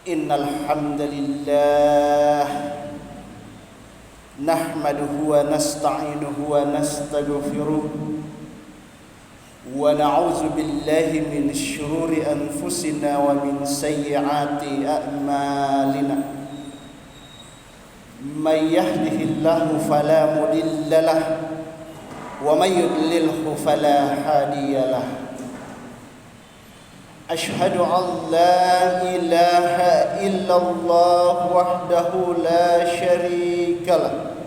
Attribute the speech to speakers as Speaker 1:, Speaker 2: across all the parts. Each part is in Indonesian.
Speaker 1: Innal hamdalillah nahmaduhu wa nasta'inuhu wa nastaghfiruh wa na'udzu billahi min shururi anfusina wa min sayyiati a'malina. May yahdihillahu fala mudilla lahu wa may yudlilhu fala hadiyalah. Ashhadu an la ilaha illallah wahdahu la syarika lah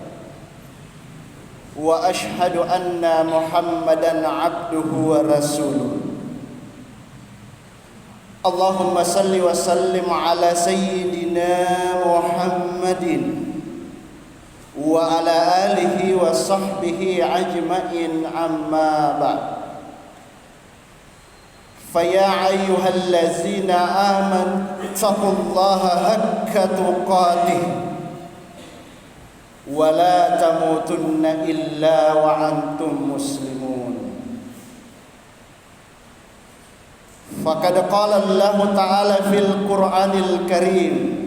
Speaker 1: wa ashhadu anna Muhammadan abduhu wa rasuluh. Allahumma salli wa sallim ala sayyidina Muhammadin wa ala alihi wa sahbihi ajma'in, amma ba'd. Faya ayyuhallazina amanu taqullaha haqqa tuqatih wa la tamutunna illa wa antum muslimun. Faqad qala Allah ta'ala fil Qur'anil Karim,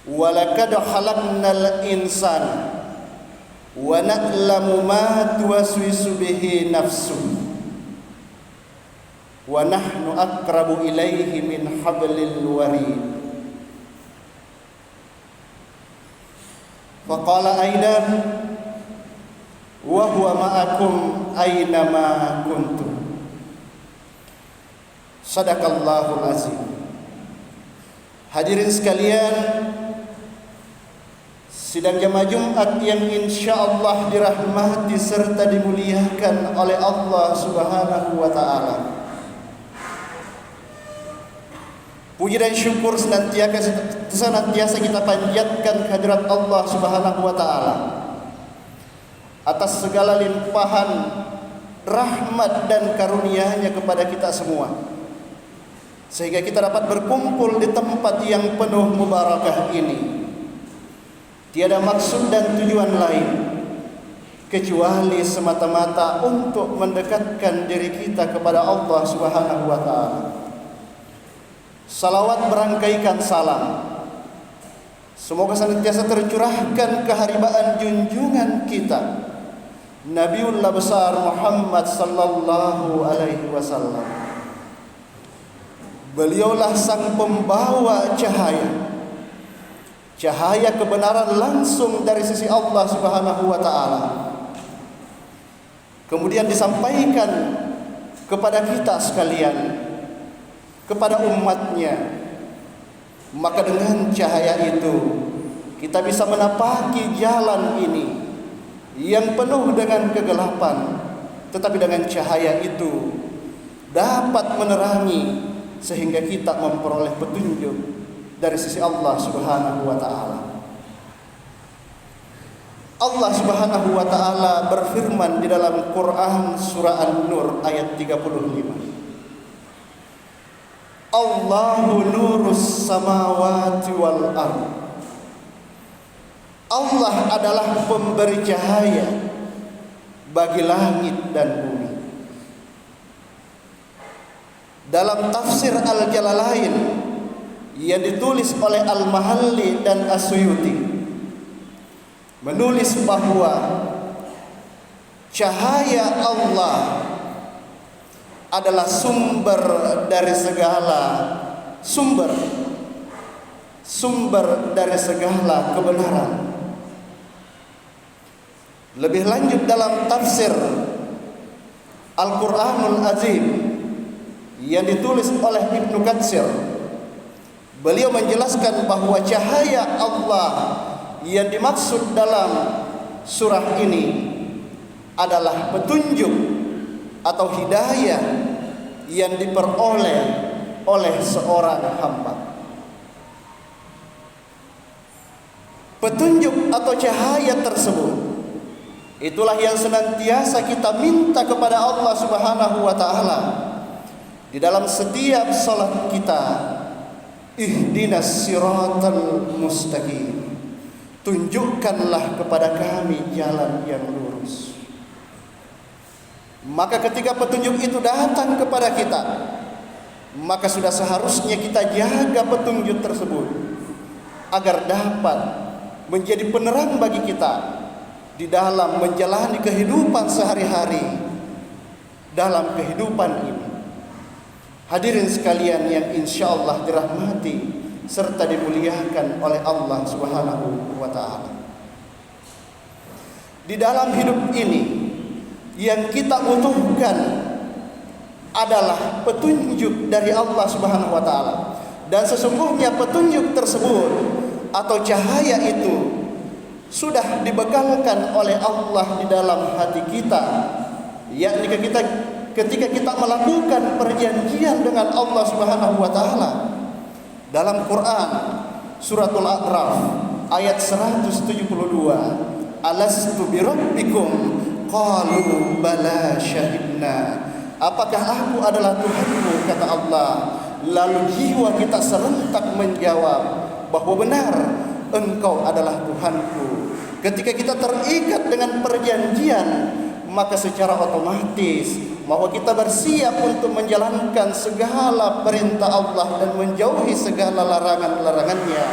Speaker 1: wa laqad khalaqnal insana wa na'lamu ma tuwaswisu bihi nafsuhu wa nahnu aqrabu ilaihi min hablil warid. Faqala aidan wa huwa ma'akum aina ma kuntum. Sadaqallahul azim. Hadirin sekalian, sidang jamaah Jumat yang insyaallah dirahmati serta dimuliakan oleh Allah Subhanahu wa taala. Puji dan syukur senantiasa kita panjatkan kehadirat Allah Subhanahu wa taala atas segala limpahan rahmat dan karunia-Nya kepada kita semua, sehingga kita dapat berkumpul di tempat yang penuh mubarakah ini. Tiada maksud dan tujuan lain kecuali semata-mata untuk mendekatkan diri kita kepada Allah Subhanahu wa taala. Salawat berangkaikan salam semoga senantiasa tercurahkan keharibaan junjungan kita Nabiullah besar Muhammad sallallahu alaihi wasallam. Beliaulah sang pembawa cahaya kebenaran langsung dari sisi Allah Subhanahu wa taala, kemudian disampaikan kepada kita sekalian, kepada umatnya. Maka dengan cahaya itu kita bisa menapaki jalan ini yang penuh dengan kegelapan, tetapi dengan cahaya itu dapat menerangi sehingga kita memperoleh petunjuk dari sisi Allah Subhanahu wa taala. Allah Subhanahu wa taala berfirman di dalam Quran surah An-Nur ayat 35. Allahu nurus samawati wal ardh. Allah adalah pemberi cahaya bagi langit dan bumi. Dalam tafsir Al-Jalalain yang ditulis oleh Al-Mahalli dan As-Suyuti menulis bahwa cahaya Allah adalah sumber dari segala dari segala kebenaran. Lebih lanjut dalam tafsir Al-Qur'anul Azim yang ditulis oleh Ibnu Katsir, beliau menjelaskan bahwa cahaya Allah yang dimaksud dalam surah ini adalah petunjuk atau hidayah yang diperoleh oleh seorang hamba. Petunjuk atau cahaya tersebut itulah yang senantiasa kita minta kepada Allah Subhanahu wa taala di dalam setiap salat kita. Ihdinas siratal mustaqim. Tunjukkanlah kepada kami jalan yang lurus. Maka ketika petunjuk itu datang kepada kita, maka sudah seharusnya kita jaga petunjuk tersebut agar dapat menjadi penerang bagi kita di dalam menjalani kehidupan sehari-hari dalam kehidupan ini. Hadirin sekalian yang insyaallah dirahmati serta dimuliakan oleh Allah Subhanahu wa taala. Di dalam hidup ini yang kita butuhkan adalah petunjuk dari Allah Subhanahu wa taala. Dan sesungguhnya petunjuk tersebut atau cahaya itu sudah dibekalkan oleh Allah di dalam hati kita, yakni ketika kita melakukan perjanjian dengan Allah Subhanahu wa taala. Dalam Quran suratul A'raf ayat 172, alastu birabbikum qalu bala syahidna. Apakah aku adalah Tuhanmu, kata Allah. Lalu jiwa kita serentak menjawab bahwa benar Engkau adalah Tuhanku. Ketika kita terikat dengan perjanjian, maka secara otomatis bahwa kita bersiap untuk menjalankan segala perintah Allah dan menjauhi segala larangan-larangannya,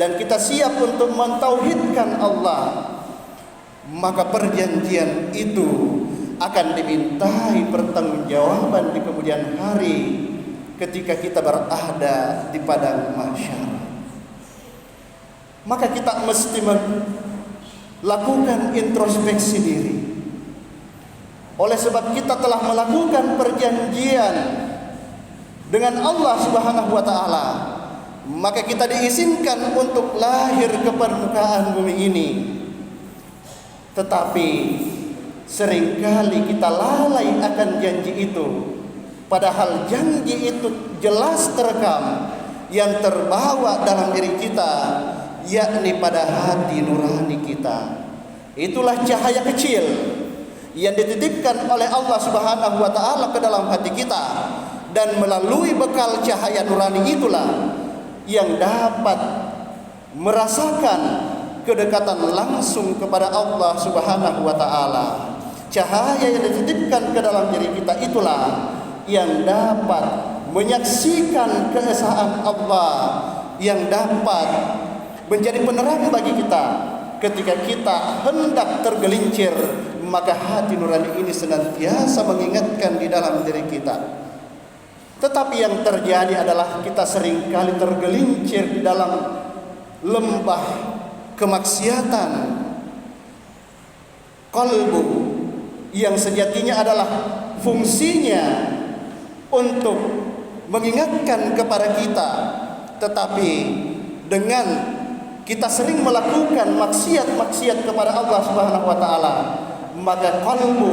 Speaker 1: dan kita siap untuk mentauhidkan Allah, maka perjanjian itu akan dimintai pertanggungjawaban di kemudian hari ketika kita berada di padang mahsyar. Maka kita mesti melakukan introspeksi diri. Oleh sebab kita telah melakukan perjanjian dengan Allah Subhanahu wa taala, maka kita diizinkan untuk lahir ke permukaan bumi ini. Tetapi seringkali kita lalai akan janji itu, padahal janji itu jelas terekam yang terbawa dalam diri kita, yakni pada hati nurani kita. Itulah cahaya kecil yang dititipkan oleh Allah Subhanahu wa taala ke dalam hati kita, dan melalui bekal cahaya nurani itulah yang dapat merasakan kedekatan langsung kepada Allah Subhanahu wa taala. Cahaya yang dititipkan ke dalam diri kita itulah yang dapat menyaksikan keesaan Allah, yang dapat menjadi penerang bagi kita ketika kita hendak tergelincir, maka hati nurani ini senantiasa mengingatkan di dalam diri kita. Tetapi yang terjadi adalah kita seringkali tergelincir di dalam lembah kemaksiatan. Qalbu yang sejatinya adalah fungsinya untuk mengingatkan kepada kita, tetapi dengan kita sering melakukan maksiat-maksiat kepada Allah Subhanahu wa taala, maka qalbu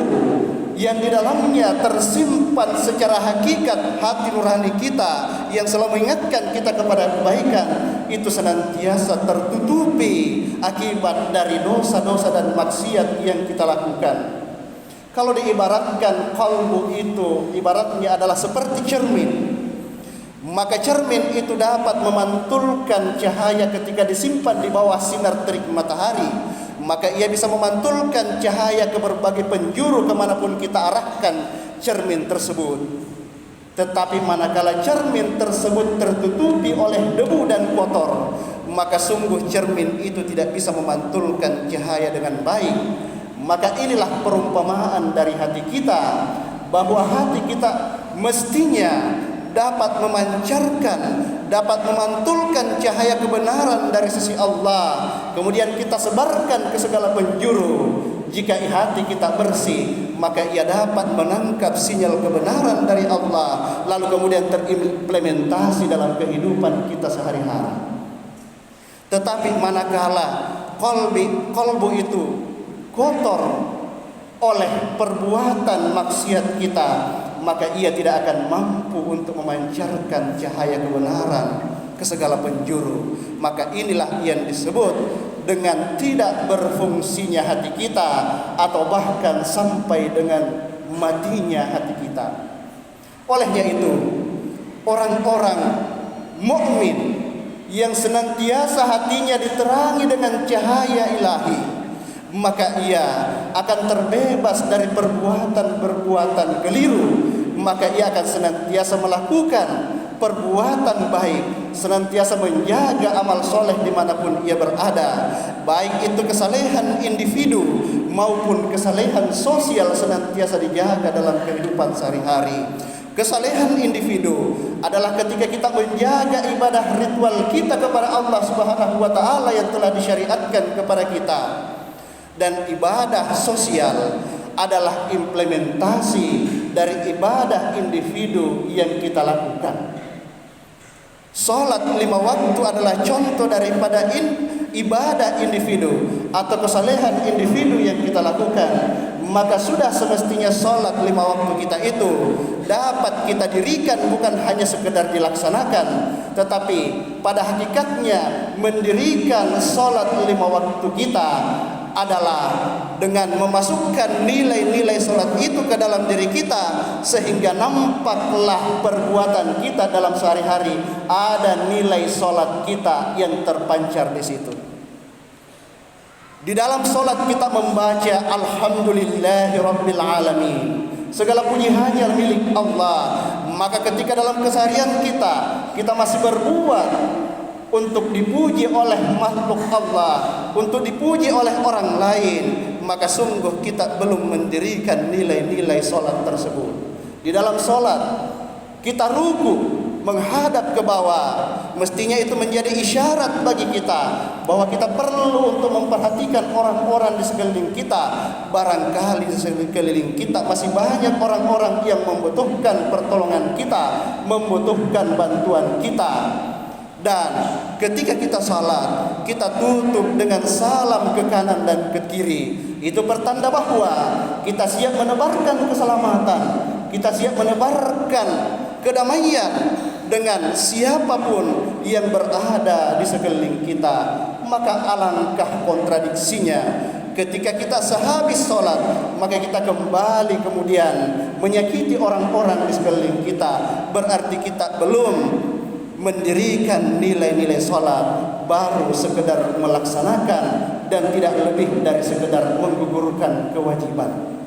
Speaker 1: yang di dalamnya tersimpan secara hakikat hati nurani kita yang selalu mengingatkan kita kepada kebaikan, itu senantiasa tertutupi akibat dari dosa-dosa dan maksiat yang kita lakukan. Kalau diibaratkan qalbu itu ibaratnya adalah seperti cermin, maka cermin itu dapat memantulkan cahaya ketika disimpan di bawah sinar terik matahari, maka ia bisa memantulkan cahaya ke berbagai penjuru kemanapun kita arahkan cermin tersebut. Tetapi manakala cermin tersebut tertutupi oleh debu dan kotor, maka sungguh cermin itu tidak bisa memantulkan cahaya dengan baik. Maka inilah perumpamaan dari hati kita, bahwa hati kita mestinya dapat memancarkan, dapat memantulkan cahaya kebenaran dari sisi Allah, kemudian kita sebarkan ke segala penjuru. Jika hati kita bersih, maka ia dapat menangkap sinyal kebenaran dari Allah, lalu kemudian terimplementasi dalam kehidupan kita sehari-hari. Tetapi manakala qalbu itu kotor oleh perbuatan maksiat kita, maka ia tidak akan mampu untuk memancarkan cahaya kebenaran ke segala penjuru. Maka inilah yang disebut dengan tidak berfungsinya hati kita, atau bahkan sampai dengan matinya hati kita. Olehnya itu, orang-orang mukmin yang senantiasa hatinya diterangi dengan cahaya ilahi, maka ia akan terbebas dari perbuatan-perbuatan keliru maka ia akan senantiasa melakukan perbuatan baik, senantiasa menjaga amal soleh dimanapun ia berada, baik itu kesalehan individu maupun kesalehan sosial senantiasa dijaga dalam kehidupan sehari-hari. Kesalehan individu adalah ketika kita menjaga ibadah ritual kita kepada Allah Subhanahu wa taala yang telah disyariatkan kepada kita. Dan ibadah sosial adalah implementasi dari ibadah individu yang kita lakukan. Salat 5 waktu adalah contoh daripada ibadah individu atau kesalehan individu yang kita lakukan. Maka sudah semestinya salat 5 waktu kita itu dapat kita dirikan bukan hanya sekedar dilaksanakan, tetapi pada hakikatnya mendirikan salat 5 waktu kita adalah dengan memasukkan nilai-nilai salat itu ke dalam diri kita, sehingga nampaklah perbuatan kita dalam sehari-hari ada nilai salat kita yang terpancar di situ. Di dalam salat kita membaca alhamdulillahirabbil alamin, segala puji hanya milik Allah. Maka ketika dalam keseharian kita masih berbuat untuk dipuji oleh makhluk Allah, untuk dipuji oleh orang lain, maka sungguh kita belum mendirikan nilai-nilai salat tersebut. Di dalam salat kita ruku menghadap ke bawah, mestinya itu menjadi isyarat bagi kita bahwa kita perlu untuk memperhatikan orang-orang di sekeliling kita. Barangkali di sekeliling kita masih banyak orang-orang yang membutuhkan pertolongan kita, membutuhkan bantuan kita. Dan ketika kita salat, kita tutup dengan salam ke kanan dan ke kiri. Itu pertanda bahwa kita siap menebarkan keselamatan, kita siap menebarkan kedamaian dengan siapapun yang berada di sekeliling kita. Maka alangkah kontradiksinya ketika kita sehabis sholat, maka kita kembali kemudian menyakiti orang-orang di sekeliling kita. Berarti kita belum mendirikan nilai-nilai sholat, baru sekedar melaksanakan dan tidak lebih dari sekedar menggugurkan kewajiban.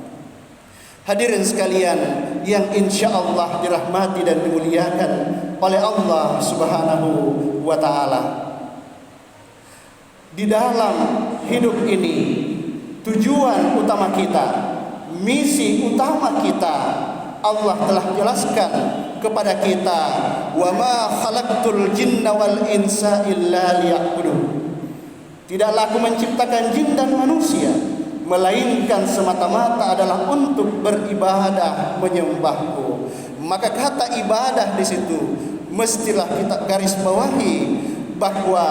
Speaker 1: Hadirin sekalian yang insya Allah dirahmati dan dimuliakan oleh Allah Subhanahu wa ta'ala, di dalam hidup ini tujuan utama kita, misi utama kita, Allah telah jelaskan kepada kita, wa ma khalaqtul jinna wal insa illa liya'budun. Tidaklah aku menciptakan jin dan manusia melainkan semata-mata adalah untuk beribadah menyembahku. Maka kata ibadah di situ mestilah kita garis bawahi bahwa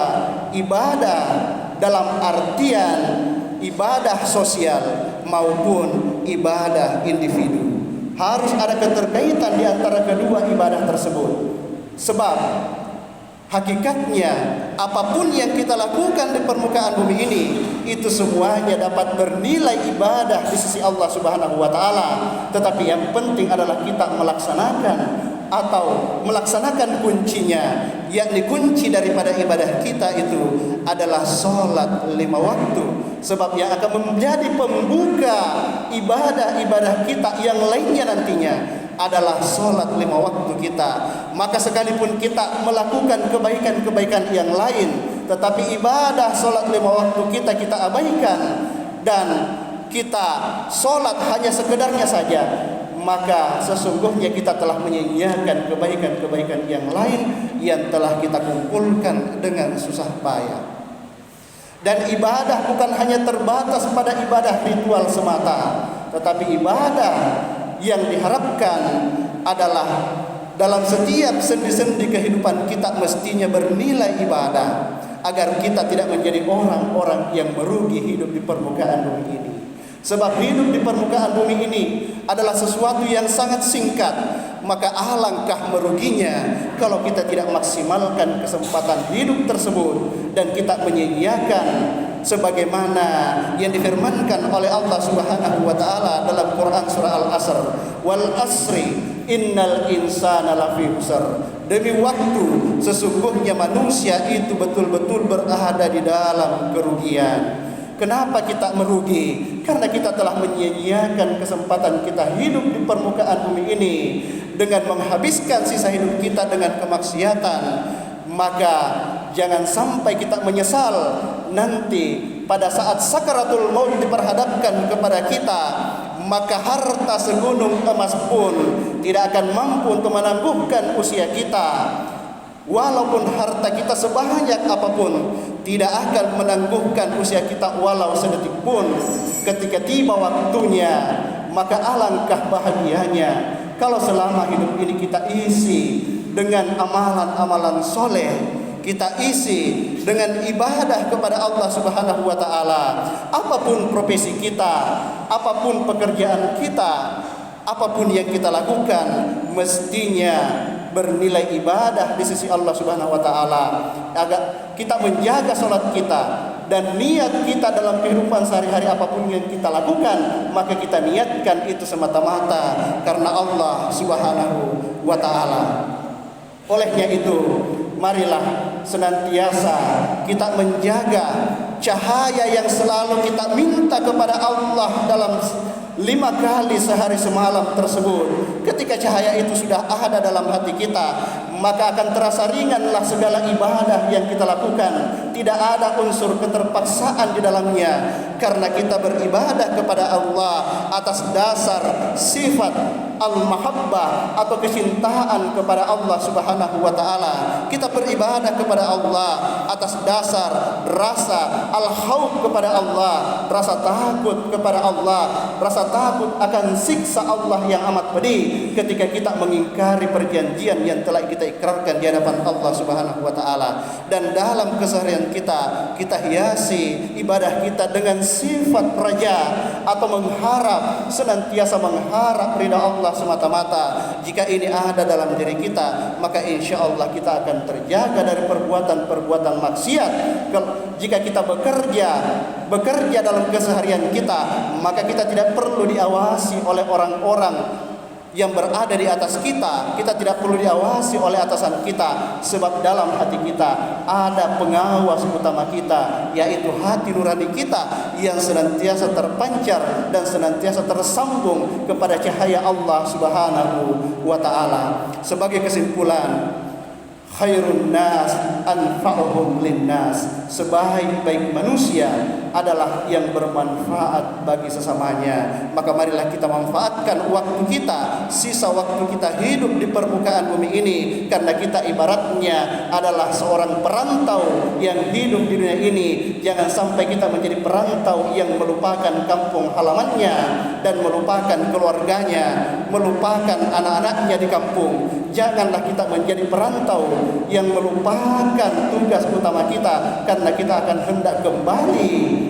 Speaker 1: ibadah dalam artian ibadah sosial maupun ibadah individu. Harus ada keterkaitan di antara kedua ibadah tersebut. Sebab hakikatnya apapun yang kita lakukan di permukaan bumi ini, itu semuanya dapat bernilai ibadah di sisi Allah Subhanahu wa ta'ala. Tetapi yang penting adalah kita melaksanakan atau melaksanakan kuncinya, yakni kunci daripada ibadah kita itu adalah sholat 5 waktu. Sebab yang akan menjadi pembuka ibadah-ibadah kita yang lainnya nantinya adalah sholat 5 waktu kita. Maka sekalipun kita melakukan kebaikan-kebaikan yang lain, tetapi ibadah sholat 5 waktu kita abaikan dan kita sholat hanya sekedarnya saja, maka sesungguhnya kita telah menyia-nyiakan kebaikan-kebaikan yang lain yang telah kita kumpulkan dengan susah payah. Dan ibadah bukan hanya terbatas pada ibadah ritual semata, tetapi ibadah yang diharapkan adalah dalam setiap sendi-sendi kehidupan kita mestinya bernilai ibadah, agar kita tidak menjadi orang-orang yang merugi hidup di permukaan bumi ini. Sebab hidup di permukaan bumi ini adalah sesuatu yang sangat singkat. Maka alangkah meruginya kalau kita tidak maksimalkan kesempatan hidup tersebut dan kita menyia-nyiakan sebagaimana yang difirmankan oleh Allah Subhanahu wa taala dalam Quran surah Al-Asr, wal asri innal insana lafi khusr. Demi waktu sesungguhnya manusia itu betul-betul berada di dalam kerugian. Kenapa kita merugi? Karena kita telah menyia-nyiakan kesempatan kita hidup di permukaan bumi ini dengan menghabiskan sisa hidup kita dengan kemaksiatan. Maka jangan sampai kita menyesal nanti pada saat sakaratul maut diperhadapkan kepada kita, maka harta segunung emas pun tidak akan mampu untuk menangguhkan usia kita. Walaupun harta kita sebanyak apapun, tidak akan menangguhkan usia kita walau sedetik pun. Ketika tiba waktunya, maka alangkah bahagianya kalau selama hidup ini kita isi dengan amalan-amalan soleh, kita isi dengan ibadah kepada Allah Subhanahu wa taala. Apapun profesi kita, apapun pekerjaan kita, apapun yang kita lakukan, mestinya bernilai ibadah di sisi Allah Subhanahu wa taala. Agar kita menjaga salat kita dan niat kita dalam kehidupan sehari-hari, apapun yang kita lakukan, maka kita niatkan itu semata-mata karena Allah Subhanahu wa taala. Olehnya itu, marilah senantiasa kita menjaga cahaya yang selalu kita minta kepada Allah dalam 5 kali sehari semalam tersebut. Ketika cahaya itu sudah ada dalam hati kita, maka akan terasa ringanlah segala ibadah yang kita lakukan. Tidak ada unsur keterpaksaan di dalamnya, karena kita beribadah kepada Allah atas dasar sifat al-mahabbah atau kecintaan kepada Allah Subhanahu wa taala. Kita beribadah kepada Allah atas dasar rasa al-khauf kepada Allah, rasa takut kepada Allah, rasa takut akan siksa Allah yang amat pedih ketika kita mengingkari perjanjian yang telah kita ikrarkan di hadapan Allah Subhanahu wa taala. Dan dalam keseharian kita hiasi ibadah kita dengan sifat raja atau mengharap, senantiasa mengharap ridha Allah semata-mata. Jika ini ada dalam diri kita, maka insya Allah kita akan terjaga dari perbuatan-perbuatan maksiat. Jika kita bekerja dalam keseharian kita, maka kita tidak perlu diawasi oleh orang-orang yang berada di atas kita. Kita tidak perlu diawasi oleh atasan kita, sebab dalam hati kita ada pengawas utama kita, yaitu hati nurani kita yang senantiasa terpancar dan senantiasa tersambung kepada cahaya Allah Subhanahu wa taala. Sebagai kesimpulan, khairun nas anfa'uhum linnas, sebaik-baik manusia adalah yang bermanfaat bagi sesamanya. Maka marilah kita manfaatkan waktu kita, sisa waktu kita hidup di permukaan bumi ini, karena kita ibaratnya adalah seorang perantau yang hidup di dunia ini. Jangan sampai kita menjadi perantau yang melupakan kampung halamannya dan melupakan keluarganya, melupakan anak-anaknya di kampung. Janganlah kita menjadi perantau yang melupakan tugas utama kita, karena kita akan hendak kembali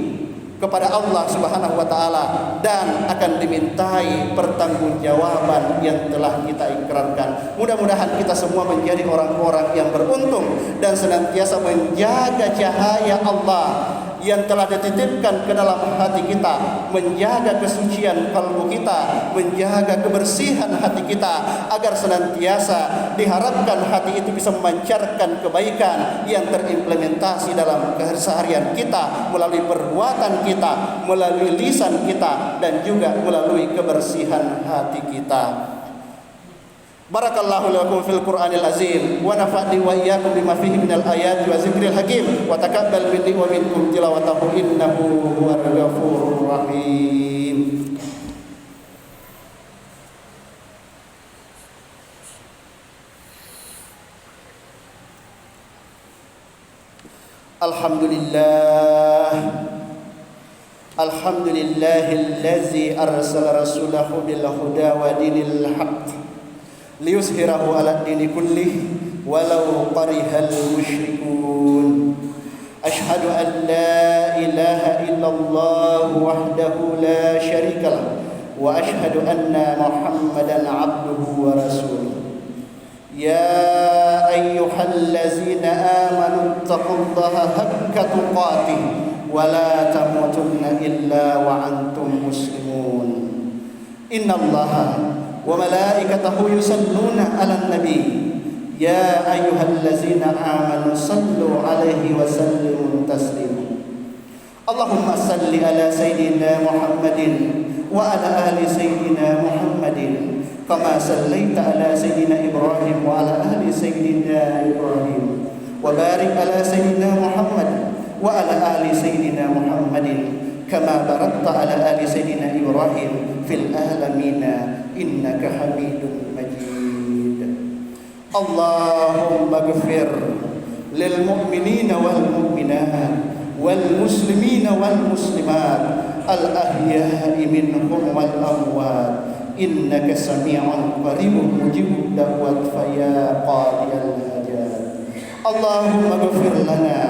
Speaker 1: kepada Allah Subhanahu wa taala dan akan dimintai pertanggungjawaban yang telah kita ikrarkan. Mudah-mudahan kita semua menjadi orang-orang yang beruntung dan senantiasa menjaga cahaya Allah yang telah dititipkan ke dalam hati kita, menjaga kesucian kalbu kita, menjaga kebersihan hati kita, agar senantiasa diharapkan hati itu bisa memancarkan kebaikan yang terimplementasi dalam keseharian kita, melalui perbuatan kita, melalui lisan kita, dan juga melalui kebersihan hati kita. Barakallahu lakum fil Qur'anil azim wa nafa'ni wa iyyakum bima fihi minal ayati wa zikril hakim wa taqabbal minni wa minkum tilawatahu innahu huwal ghafurur rahim. Alhamdulillahillazi arsala rasulahu bil huda wa dinil haqq liyuzhirahu ala dini kullih walau qarihal musyrikun. Ashhadu an la ilaha illallah wahdahu la syarikalah wa ashhadu anna Muhammadan abduhu wa rasuluh. Ya ayyuhallazina amanu taqullaha haqqa tuqatih wa la tamutunna illa wa antum muslimun. Innallaha wa malaikatahu yusalluna 'alan nabi ya ayyuhallazina amanu sallu 'alaihi wa sallimu taslima. Allahumma salli ala Sayyidina Muhammadin wa ala ali Sayyidina Muhammadin kama sallaita ala Sayyidina Ibrahim wa ala ali Sayyidina Ibrahim wa barik ala Sayyidina Muhammad wa ala ali Sayyidina Muhammadin kama barakta ala ali Sayyidina Ibrahim fil alamin innaka Hamidum Majid. Allahumma ighfir lil mu'minina wal mu'minat wal muslimina wal muslimat al ahya'i minhum wal amwat innaka sami'un qaribun mujibud da'wat fa ya qadiyal hajat. Allahumma ighfir lana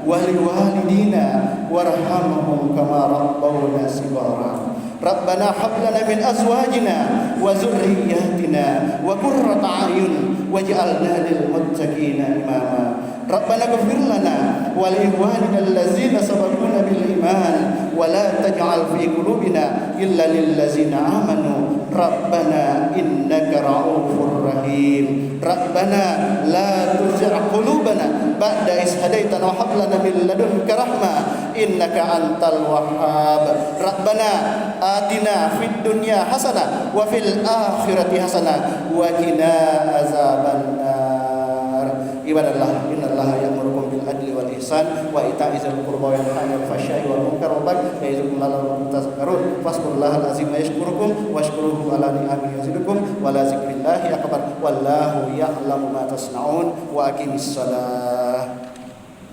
Speaker 1: wa liwalidina warhamhum kama rabbawna shighara. Rabbana hab lana min azwajina wa dzurriyyatina wa qurrata a'yun waj'alna lil muttaqina imama. Rabbana ighfir lana wa li ikhwanina allazina sabaquna bil iman wa la taj'al fi qulubina illa lil ladzina amanu. Rabbana innaka ra'ufur rahim. Rabbana la tuzigh qulubana ba'da idh hadaitana wa hab lana min ladunka rahmah innaka antal wahhab. Rabbana atina fid dunya hasanah wa fil akhirati hasanah wa qina azabannar. Ibadallah, innallaha ya'murukum bil adli wal ihsan wa ita'i dzil qurba wa yanha 'anil fahsya'i wal munkari wal baghi ya'izukum la'allakum tadhakkarun. Fazkurullahal azim yashkurukum washkuruhu 'ala ni'amihi yazidukum wa la dzikrillahi akbar wallahu ya'lamu ma tasna'un wa aqimis shalah.